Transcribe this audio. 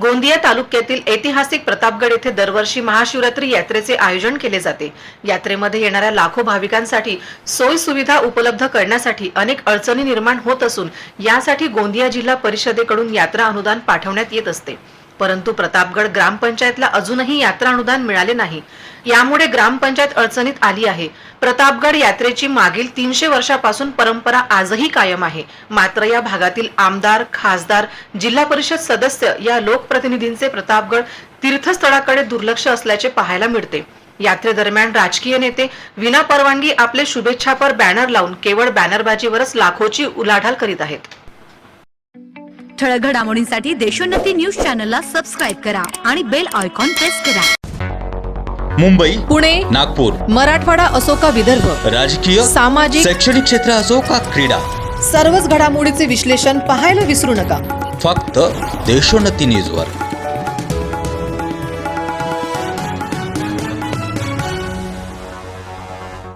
गोंदिया तालुक्यातील ऐतिहासिक प्रतापगड येथे दरवर्षी महाशिवरात्री यात्रेचे आयोजन केले जाते। यात्रेमध्ये येणाऱ्या लाखो भाविकांसाठी सोयी सुविधा उपलब्ध करण्यासाठी अनेक अडचणी निर्माण होत असून यासाठी गोंदिया जिल्हा परिषदेकडून यात्रा अनुदान पाठवण्यात येत असते। परंतु प्रतापगड ग्रामपंचायतला अजूनही यात्रा अनुदान मिळाले नाही। यामुळे ग्रामपंचायत अडचणीत आली आहे। प्रतापगड यात्रेची मागील 300 वर्षापासून परंपरा आजही कायम आहे। मात्र या भागातील आमदार, खासदार, जिल्हा परिषद सदस्य या लोकप्रतिनिधींचे प्रतापगड तीर्थस्थळाकडे दुर्लक्ष असल्याचे पाहायला मिळते। यात्रेदरम्यान राजकीय नेते विना परवानगी आपले शुभेच्छापर बॅनर लावून केवळ बॅनरबाजीवरच लाखोची उलाढाल करीत आहेत। ठळक घडामोडींसाठी देशोन्नती न्यूज चॅनलला सबस्क्राइब करा आणि बेल आयकॉन प्रेस करा। मुंबई, पुणे, नागपूर, मराठवाडा असो का विदर्भ, राजकीय, सामाजिक, शैक्षणिक क्षेत्र असो का क्रीडा, सर्वच घडामोडीचे विश्लेषण पाहायला विसरू नका। फक्त देशोन्नती न्यूजवर।